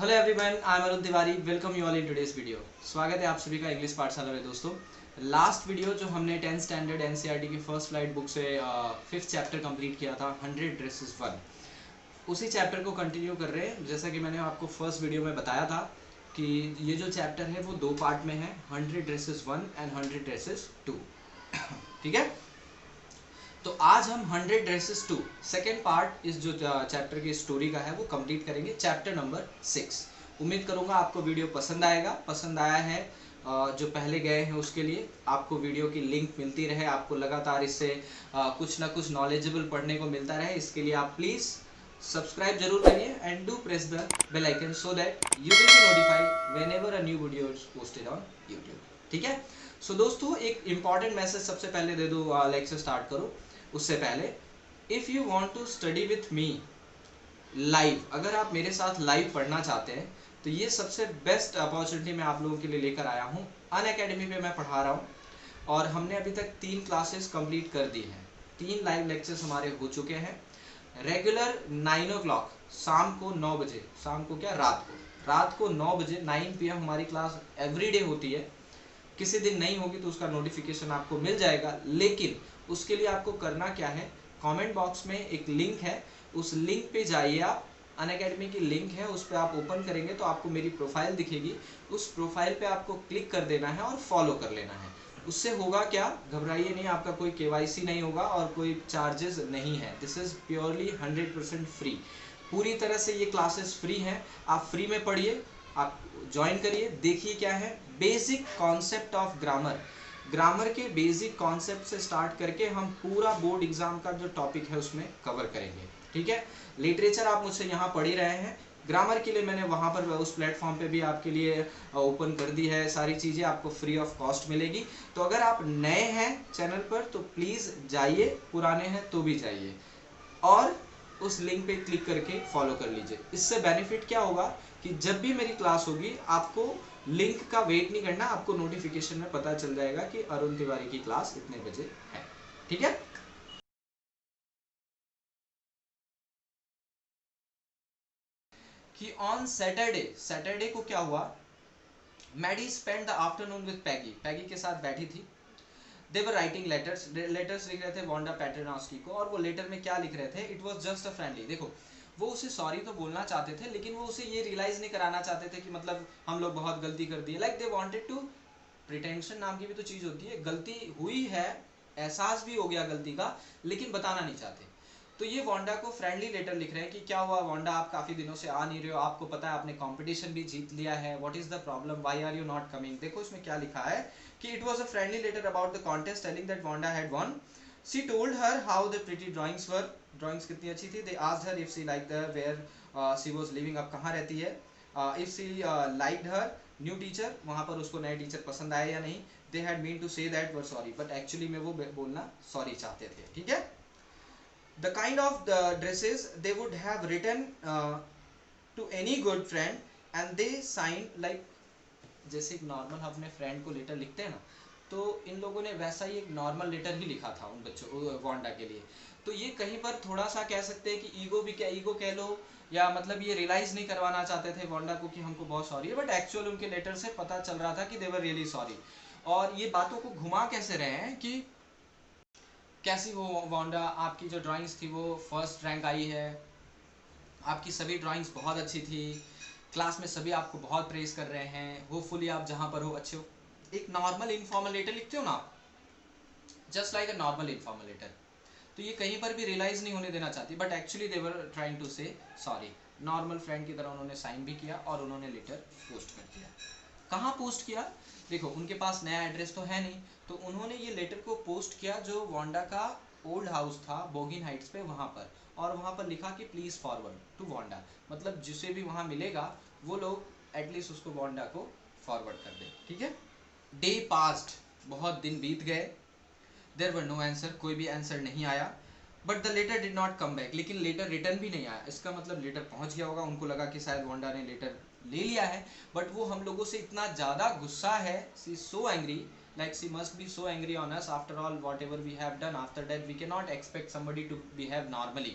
Hello everyone, I am Arun Tiwari. Welcome you all in today's video. स्वागत है आप सभी का इंग्लिश पाठशाला में। दोस्तों, लास्ट वीडियो जो हमने 10th स्टैंडर्ड एनसीईआरटी की फर्स्ट फ्लाइट बुक से 5th चैप्टर कंप्लीट किया था 100 ड्रेसेस 1, उसी चैप्टर को कंटिन्यू कर रहे हैं। जैसा कि मैंने आपको फर्स्ट वीडियो में बताया था कि ये जो चैप्टर है वो 2 पार्ट में है, 100 ड्रेसेस 1 एंड 100 ड्रेसेस 2। ठीक है, तो आज हम 100 ड्रेसेस 2 सेकेंड पार्ट इस जो चैप्टर की स्टोरी का है वो कंप्लीट करेंगे, चैप्टर नंबर 6। उम्मीद करूंगा आपको वीडियो पसंद आएगा। पसंद आया है जो पहले गए हैं उसके लिए आपको वीडियो की लिंक मिलती रहे, आपको लगातार इससे कुछ ना कुछ नॉलेजेबल पढ़ने को मिलता रहे, इसके लिए आप प्लीज़ सब्सक्राइब जरूर करिए and do press the bell icon so that you will be notified whenever a new video is posted on YouTube. ठीक है, सो दोस्तों एक इंपॉर्टेंट मैसेज सबसे पहले दे दो, लेक्चर स्टार्ट करो उससे पहले। If you want to study with me live, अगर आप मेरे साथ लाइव पढ़ना चाहते हैं तो ये सबसे बेस्ट अपॉर्चुनिटी मैं आप लोगों के लिए लेकर आया हूँ। अनअकैडमी पे मैं पढ़ा रहा हूँ और हमने अभी तक 3 क्लासेस कंप्लीट कर दी हैं। 3 लाइव लेक्चर्स हमारे हो चुके हैं। रेगुलर 9 o'clock शाम को 9 बजे, शाम को क्या, रात को 9 बजे 9 PM हमारी क्लास एवरीडे होती है। किसी दिन नहीं होगी तो उसका नोटिफिकेशन आपको मिल जाएगा, लेकिन उसके लिए आपको करना क्या है, कमेंट बॉक्स में एक लिंक है, उस लिंक पे जाइए आप। अनअकैडमी की लिंक है, उस पर आप ओपन करेंगे तो आपको मेरी प्रोफाइल दिखेगी। उस प्रोफाइल पे आपको क्लिक कर देना है और फॉलो कर लेना है। उससे होगा क्या, घबराइए नहीं, आपका कोई केवाईसी नहीं होगा और कोई चार्जेस नहीं है। This is purely 100% free. पूरी तरह से ये क्लासेस फ्री हैं, आप फ्री में पढ़िए, आप ज्वाइन करिए। देखिए क्या है, basic concept of grammar, grammar के बेसिक कॉन्सेप्ट से स्टार्ट करके हम पूरा बोर्ड एग्जाम का जो टॉपिक है उसमें कवर करेंगे। ठीक है, लिटरेचर आप मुझसे यहाँ पढ़ ही रहे हैं, ग्रामर के लिए मैंने वहाँ पर उस प्लेटफॉर्म पे भी आपके लिए ओपन कर दी है। सारी चीज़ें आपको फ्री ऑफ कॉस्ट मिलेगी। तो अगर आप नए हैं चैनल पर तो प्लीज़ जाइए, पुराने हैं तो भी जाइए और उस लिंक पे क्लिक करके फॉलो कर लीजिए। इससे बेनिफिट क्या होगा कि जब भी मेरी क्लास होगी आपको लिंक का वेट नहीं करना, आपको नोटिफिकेशन में पता चल जाएगा कि अरुण तिवारी की क्लास इतने बजे है। ठीक है, कि ऑन सैटरडे को क्या हुआ, Maddie spend the afternoon with Peggy, Peggy के साथ बैठी थी। दे वर राइटिंग लेटर्स लिख रहे थे वांडा पैटर्नॉस्की को, और वो लेटर में क्या लिख रहे थे, it was just a friendly. देखो, वो उसे सॉरी तो बोलना चाहते थे, लेकिन वो उसे ये रियलाइज नहीं कराना चाहते थे कि मतलब हम लोग बहुत गलती कर दी। Like they wanted to, pretension नाम की भी तो चीज होती है, गलती हुई है, एहसास भी हो गया गलती का, लेकिन बताना नहीं चाहते। तो ये वांडा को फ्रेंडली लेटर लिख रहे हैं कि क्या हुआ वांडा, आप काफी दिनों से आ नहीं रहे हो, आपको पता है आपने कंपटीशन भी जीत लिया है, what is the problem, why are you not coming. देखो इसमें क्या लिखा है कि it was a friendly letter about the contest telling that Wanda had won. She told her how the pretty drawings were, drawings कितनी अच्छी थी। They asked her if she like the where she was living, अब कहाँ रहती है। If she liked her new teacher, वहां पर उसको नए टीचर पसंद आए या नहीं। They had mean to say that were sorry, but actually में वो बोलना सॉरी चाहते थे। ठीक है, the kind of the dresses they would have written to any good friend and they signed like, जैसे एक नॉर्मल अपने फ्रेंड को लेटर लिखते हैं ना, तो इन लोगों ने वैसा ही एक नॉर्मल लेटर ही लिखा था उन बच्चों वांडा के लिए। तो ये कहीं पर थोड़ा सा कह सकते हैं कि ईगो भी, क्या ईगो कह लो, या मतलब ये रियलाइज नहीं करवाना चाहते थे वांडा को कि हमको बहुत सॉरी है, बट एक्चुअल उनके लेटर से पता चल रहा था कि दे वर रियली सॉरी। और ये बातों को घुमा कैसे रहे हैं कि कैसी हो वांडा, आपकी जो ड्राइंग्स थी वो फर्स्ट रैंक आई है, आपकी सभी ड्राइंग्स बहुत अच्छी थी, क्लास में सभी आपको बहुत प्रेज कर रहे हैं, होपफुली आप जहाँ पर हो अच्छे हो। एक नॉर्मल इनफॉर्मल लेटर लिखते हो ना, just like a normal informal letter. तो ये कहीं पर भी रियलाइज नहीं होने देना चाहती, but actually they were trying to say sorry. Normal friend की तरह उन्होंने साइन भी किया और उन्होंने लेटर पोस्ट कर दिया। कहाँ पोस्ट किया, देखो उनके पास नया एड्रेस तो है नहीं, तो उन्होंने ये लेटर को पोस्ट किया जो वांडा का ओल्ड हाउस था बोगिन हाइट्स पे, वहाँ पर। और वहाँ पर लिखा कि प्लीज़ फॉरवर्ड टू वांडा, मतलब जिसे भी वहाँ मिलेगा वो लोग एटलीस्ट उसको वांडा को फॉरवर्ड कर दे। ठीक है, डे पास्ट, बहुत दिन बीत गए। देयर वर नो आंसर, कोई भी आंसर नहीं आया। But the letter did not come back, लेकिन लेटर रिटर्न भी नहीं आया। इसका मतलब लेटर पहुंच गया होगा, उनको लगा कि शायद वांडा ने लेटर ले लिया है, बट वो हम लोगों से इतना ज़्यादा गुस्सा है, she so angry, like she must be so angry on us, after all whatever we have done, after that we cannot expect somebody to behave normally।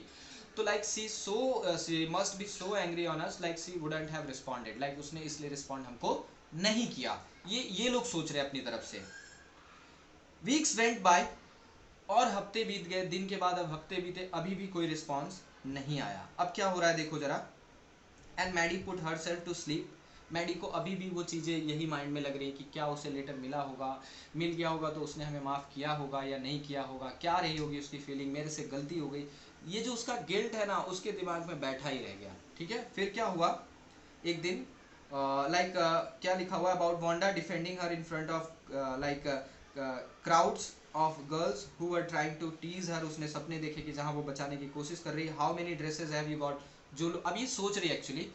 तो like she must be so angry on us, like she wouldn't have responded, like उसने इसलिए respond हमको नहीं किया। ये लोग सोच रहे हैं अपनी तरफ से। वीक्स वेंट बाय, और हफ्ते बीत गए, दिन के बाद अब हफ्ते बीते, अभी भी कोई रिस्पॉन्स नहीं आया। अब क्या हो रहा है देखो जरा। And Maddy put herself to sleep, Maddy को अभी भी वो चीज़ें यही माइंड में लग रही है कि क्या उसे लेटर मिला होगा, मिल गया होगा तो उसने हमें माफ़ किया होगा या नहीं किया होगा, क्या रही होगी उसकी फीलिंग, मेरे से गलती हो गई। ये जो उसका गिल्ट है ना, उसके दिमाग में बैठा ही रह गया। ठीक है, फिर क्या हुआ एक दिन, क्या लिखा हुआ about Wanda defending her in front of crowds of girls who were trying to tease her. उसने सपने देखे कि जहाँ वो बचाने की कोशिश कर रही है। How many dresses have you got, जो अब ये सोच रही है एक्चुअली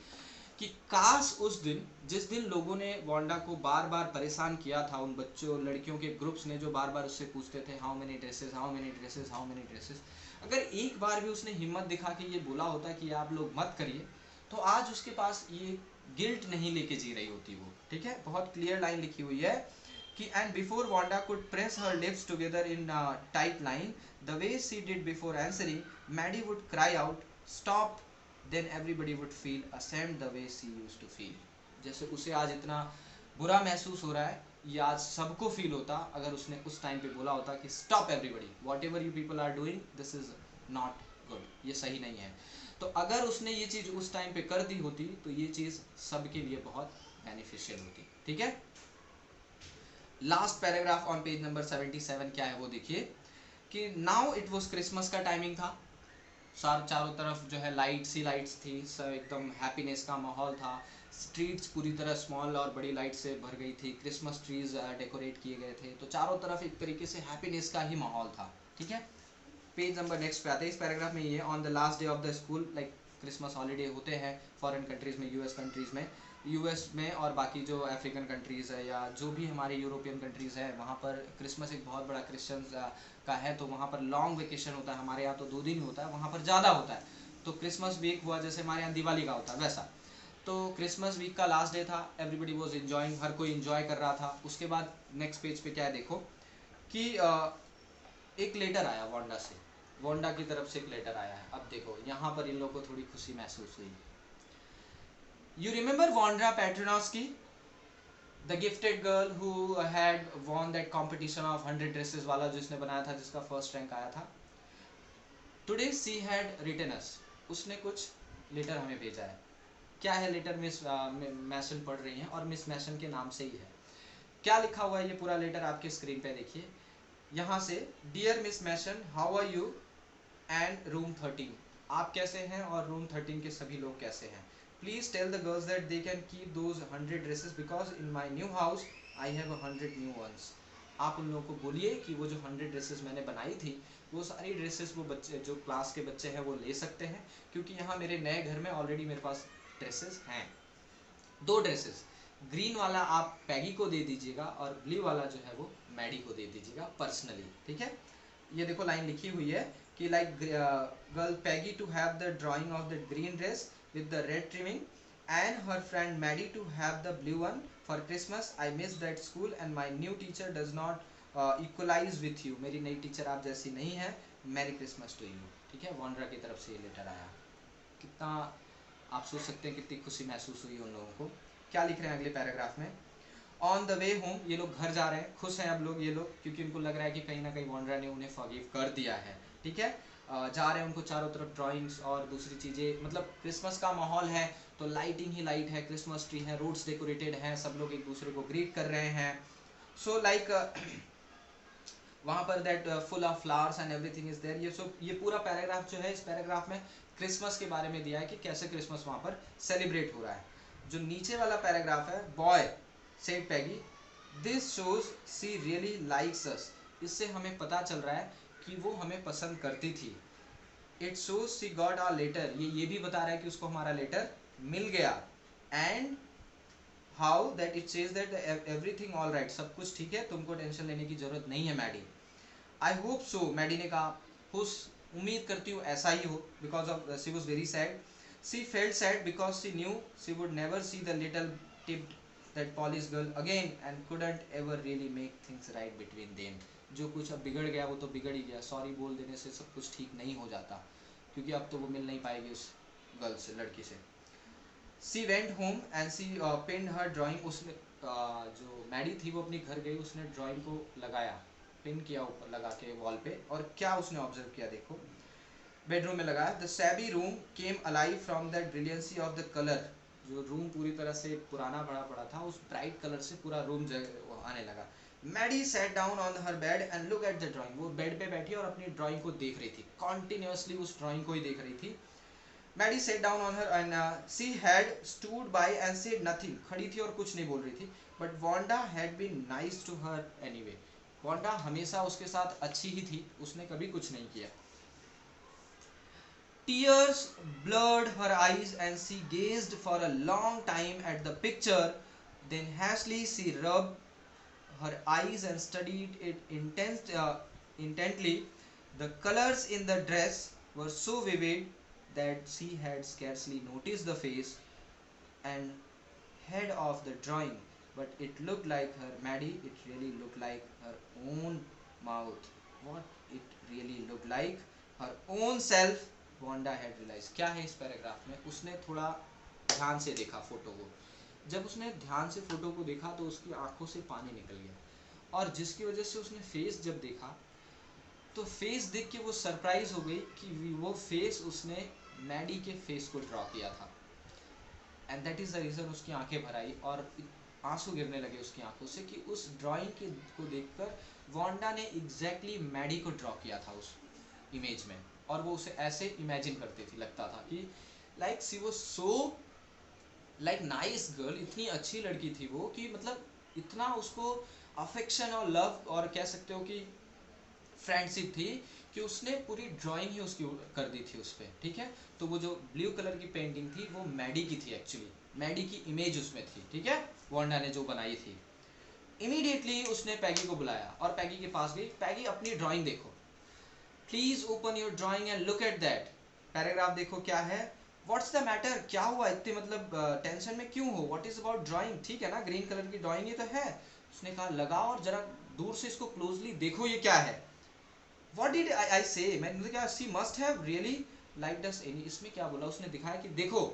कि काश उस दिन, जिस दिन लोगों ने वांडा को बार बार परेशान किया था, उन बच्चों लड़कियों के ग्रुप्स ने जो बार बार उससे पूछते थे how many dresses, how many dresses, how many dresses, अगर एक बार भी उसने हिम्मत दिखा के ये बोला होता कि आप लोग मत करिए, तो आज उसके पास ये गिल्ट नहीं लेके जी रही होती वो। ठीक है, बहुत क्लियर लाइन लिखी हुई है कि and before Wanda could press her lips together in tight line the way she did before answering, Maddy would cry out stop, then everybody would feel ashamed the way she used to feel। जैसे उसे आज इतना बुरा महसूस हो रहा है, ये आज सबको फील होता अगर उसने उस टाइम पे बोला होता कि stop everybody, whatever you people are doing this is not good, ये सही नहीं है। तो अगर उसने ये चीज़ उस टाइम पे कर दी होती तो ये चीज़ सबके लिए बहुत बेनिफिशियल होती। ठीक है, last paragraph on page number 77 क्या है वो देखिए कि नाउ इट वॉज क्रिसमस का टाइमिंग था, चारों तरफ जो है लाइट्स ही लाइट्स थी, सब एकदम हैप्पीनेस का माहौल था, स्ट्रीट्स पूरी तरह स्मॉल और बड़ी लाइट से भर गई थी, क्रिसमस ट्रीज डेकोरेट किए गए थे, तो चारों तरफ एक तरीके से हैप्पीनेस का ही माहौल था। ठीक है, पेज नंबर नेक्स्ट पे आते हैं। इस पैराग्राफ में ये on the last day of the school, like Christmas holiday होते हैं फॉरेन कंट्रीज़ में, यूएस कंट्रीज़ में, यूएस में और बाकी जो अफ्रीकन कंट्रीज़ है या जो भी हमारी यूरोपियन कंट्रीज़ है, वहाँ पर क्रिसमस एक बहुत बड़ा क्रिश्चियन का है, तो वहाँ पर लॉन्ग वेकेशन होता है। हमारे यहाँ तो 2 दिन होता है, वहाँ पर ज़्यादा होता है। तो क्रिसमस वीक हुआ जैसे हमारे यहाँ दिवाली का होता है वैसा। तो क्रिसमस वीक का लास्ट डे था, एवरीबडी वॉज इन्जॉइंग, हर कोई इन्जॉय कर रहा था। उसके बाद नेक्स्ट पेज पे क्या है देखो कि एक लेटर आया वांडा से, वांडा की तरफ से एक लेटर आया है। अब देखो यहाँ पर इन लोगों को थोड़ी खुशी महसूस हुई। You remember Wanda Petronski, the gifted girl who had won that competition of 100 dresses वाला, जिसने बनाया था, जिसका फर्स्ट रैंक आया था। Today she had written us, उसने कुछ लेटर हमें भेजा है। क्या है लेटर? मिस मैसन पढ़ रही हैं और मिस मैसन के नाम से ही है। क्या लिखा हुआ है ये पूरा लेटर आपके स्क्रीन पे देखिए। यहाँ से dear miss Mason, how are you and room 13, आप कैसे हैं और रूम 13 के सभी लोग कैसे हैं। Please tell the girls that they can keep those 100 dresses because in my new house I have 100 new ones. आप उन लोगों को बोलिए कि वो जो 100 ड्रेसेस मैंने बनाई थी, वो सारी ड्रेसेस वो बच्चे जो क्लास के बच्चे हैं वो ले सकते हैं, क्योंकि यहाँ मेरे नए घर में ऑलरेडी मेरे पास ड्रेसेस हैं। 2 ड्रेसेस, ग्रीन वाला आप पैगी को दे दीजिएगा और ब्लू वाला जो है वो मैडी को दे दीजिएगा पर्सनली। ठीक है, ये देखो लाइन लिखी हुई है कि like girl Peggy to have the drawing of the green dress with the red trimming and her friend Maddie to have the blue one for Christmas. I miss that school and my new teacher does not equalize with you, मेरी नई teacher आप जैसी नहीं है। Merry Christmas to you. ठीक है, वांड्रा की तरफ से ये लेटर आया। कितना आप सोच सकते हैं कितनी खुशी महसूस हुई उन लोगों को। क्या लिख रहे हैं अगले पैराग्राफ में, ऑन द वे होम, ये लोग घर जा रहे हैं, खुश हैं अब लोग ये लोग, क्योंकि उनको लग रहा है कि कहीं ना कहीं वांड्रा ने उन्हें फॉरगिव कर दिया है। ठीक है, जा रहे हैं, उनको चारों तरफ ड्राइंग्स और दूसरी चीज़ें, मतलब क्रिसमस का माहौल है तो लाइटिंग ही लाइट है, क्रिसमस ट्री है, रोड्स डेकोरेटेड हैं, सब लोग एक दूसरे को ग्रीट कर रहे हैं। सो लाइक वहाँ पर that full of flowers and everything is there. ये पूरा पैराग्राफ जो है, इस पैराग्राफ में क्रिसमस के बारे में दिया है कि कैसे क्रिसमस वहाँ पर सेलिब्रेट हो रहा है। जो नीचे वाला पैराग्राफ है, boy said Peggy this shows she really likes us, इससे हमें पता चल रहा है कि वो हमें पसंद करती थी। It shows she got hour later, ये भी बता रहा है कि उसको हमारा लेटर मिल गया। And how that it says that everything all right, सब कुछ ठीक है, तुमको टेंशन लेने की जरूरत नहीं है Maddie. I hope so, Maddie ने कहा, खुश उम्मीद करती हूँ ऐसा ही हो, because of she was very sad. She felt sad because she knew she would never see the little tipped that Polish girl again and couldn't ever really make things right between them. जो कुछ अब बिगड़ गया वो तो बिगड़ ही गया, sorry बोल देने से सब कुछ ठीक नहीं हो जाता। क्योंकि अब तो वो मिल नहीं पाएगी उस गर्ल से, लड़की से। She went home and she pinned her drawing. उसने जो मैडी थी वो अपनी घर गई, उसने ड्राइंग को लगाया, पिन किया ऊपर लगा के वॉल पे। और क्या उसने ऑब्जर्व किया देखो, बेडरूम में लगाया। The SEBI room came alive from that brilliancy of the colour. जो रूम पूरी तरह से पुराना बड़ा पड़ा था, उस ब्राइट कलर से पूरा रूम आने लगा। Maddie sat down on her bed and look at the drawing. वो बेड पे बैठी और अपनी ड्राइंग को देख रही थी, कॉन्टिन्यूसली उस ड्राइंग को ही देख रही थी। Maddie set down on her and she had stood by and said nothing. खड़ी थी और कुछ नहीं बोल रही थी। But Wanda had been nice to her anyway. Wanda हमेशा उसके साथ अच्छी ही थी, उसने कभी कुछ नहीं किया। Tears blurred her eyes and she gazed for a long time at the picture. Then hastily she rubbed her eyes and studied it intently. The colors in the dress were so vivid that she had scarcely noticed the face and head of the drawing, but it looked like her Maddie. It really looked like her own mouth. What it really looked like her own self. Wanda had realize. क्या है इस paragraph में, उसने थोड़ा ध्यान से देखा photo को। जब उसने ध्यान से फोटो को देखा तो उसकी आंखों से पानी निकल गया, और जिसकी वजह से उसने फेस जब देखा तो फेस देख के वो सरप्राइज हो गई कि वो फेस उसने मैडी के फेस को ड्रॉ किया था। And that is the reason उसकी आंखें भर आई और आंसू गिरने लगे उसकी आंखों से कि उस ड्राइंग को देखकर वांडा ने एग्जैक्टली मैडी को ड्रॉ किया था उस इमेज में। और वो उसे ऐसे इमेजिन करती थी, लगता था कि लाइक सी वो सो लाइक नाइस गर्ल, इतनी अच्छी लड़की थी वो कि मतलब इतना उसको अफेक्शन और लव और कह सकते हो कि फ्रेंडशिप थी कि उसने पूरी ड्राइंग ही उसकी कर दी थी उस पर। ठीक है, तो वो जो ब्लू कलर की पेंटिंग थी वो मैडी की थी, एक्चुअली मैडी की इमेज उसमें थी। ठीक है, वांडा ने जो बनाई थी। इमीडिएटली उसने पैगी को बुलाया और पैगी के पास गई। पैगी अपनी ड्राइंग देखो, please open your drawing and look at that. Paragraph देखो क्या है। व्हाट्स द मैटर, क्या हुआ इतने मतलब टेंशन में क्यों हो? व्हाट इज अबाउट ड्राइंग, ठीक है ना, ग्रीन कलर की ड्राइंग ही तो है। उसने कहा लगाओ और जरा दूर से इसको क्लोजली देखो ये क्या है। व्हाट डिड आई से, मैंने क्या, she must have really liked us any. इसमें क्या बोला उसने, दिखाया कि देखो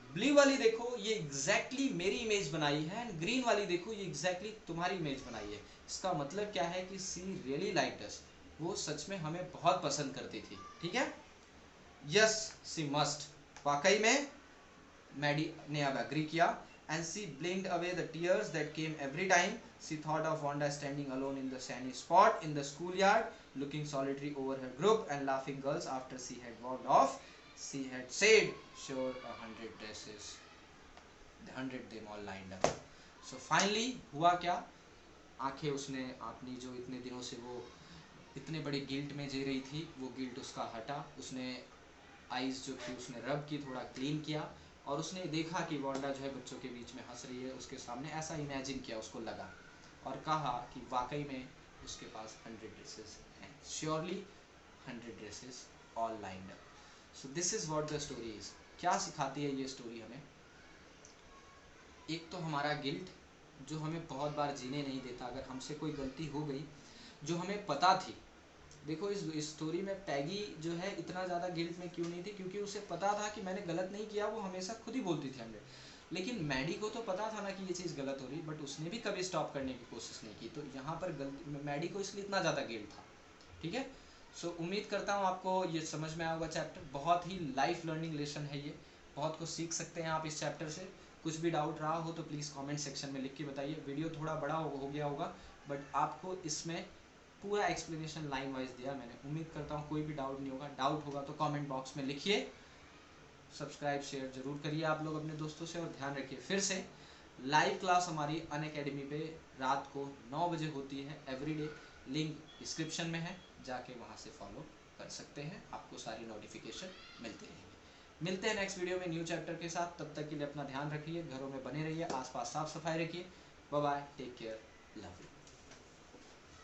ब्लू वाली देखो ये एग्जैक्टली मेरी इमेज बनाई है, एंड ग्रीन वाली देखो ये एग्जैक्टली तुम्हारी इमेज बनाई है। इसका मतलब क्या है कि सी रियली लाइक्ड अस, वो सच में हमें बहुत पसंद करती थी। ठीक है, यस सी मस्ट, वाकई में मैडी ने अब एग्री किया। And she blinked away the tears that came every time she thought of Wanda standing alone in the sunny spot in the school yard looking solitary over her group and laughing girls after she had walked off. She had said, sure, 100 dresses, 100 them all lined up. So finally हुआ क्या, आंखें उसने अपनी जो इतने दिनों से वो इतने बड़े गिल्ट में जी रही थी, वो गिल्ट उसका हटा। उसने आईज जो थी उसने रब की, थोड़ा क्लीन किया, और उसने देखा कि वांडा जो है बच्चों के बीच में हंस रही है उसके सामने, ऐसा इमेजिन किया उसको लगा, और कहा कि वाकई में उसके पास 100 ड्रेसेस हैं, surely 100 dresses all lined up. So this is what the story is. क्या सिखाती है ये स्टोरी हमें? एक तो हमारा गिल्ट जो हमें बहुत बार जीने नहीं देता, अगर हमसे कोई गलती हो गई जो हमें पता थी। देखो इस स्टोरी में पैगी जो है इतना ज़्यादा गिल्ट में क्यों नहीं थी, क्योंकि उसे पता था कि मैंने गलत नहीं किया, वो हमेशा खुद ही बोलती थी 100। लेकिन मैडी को तो पता था ना कि ये चीज़ गलत हो रही, बट उसने भी कभी स्टॉप करने की कोशिश नहीं की। तो यहाँ पर गलती मैडी को इसलिए इतना ज़्यादा गिल्ट था। ठीक है, सो उम्मीद करता हूँ आपको ये समझ में आया होगा चैप्टर। बहुत ही लाइफ लर्निंग लेसन है ये, बहुत कुछ सीख सकते हैं आप इस चैप्टर से। कुछ भी डाउट रहा हो तो प्लीज़ कमेंट सेक्शन में लिख के बताइए। वीडियो थोड़ा बड़ा हो गया होगा, बट आपको इसमें पूरा एक्सप्लेनेशन लाइन वाइज दिया मैंने। उम्मीद करता हूँ कोई भी डाउट नहीं होगा। डाउट होगा तो कमेंट बॉक्स में लिखिए। सब्सक्राइब शेयर जरूर करिए आप लोग अपने दोस्तों से, और ध्यान रखिए फिर से लाइव क्लास हमारी अनअकैडमी पे रात को 9 बजे होती है एवरीडे। लिंक डिस्क्रिप्शन में है, जाके वहाँ से फॉलो कर सकते हैं, आपको सारी नोटिफिकेशन मिलती रहेंगी। मिलते हैं नेक्स्ट वीडियो में न्यू चैप्टर के साथ। तब तक के लिए अपना ध्यान रखिए, घरों में बने रहिए, आसपास साफ सफाई रखिए। Bye bye, take care, love you.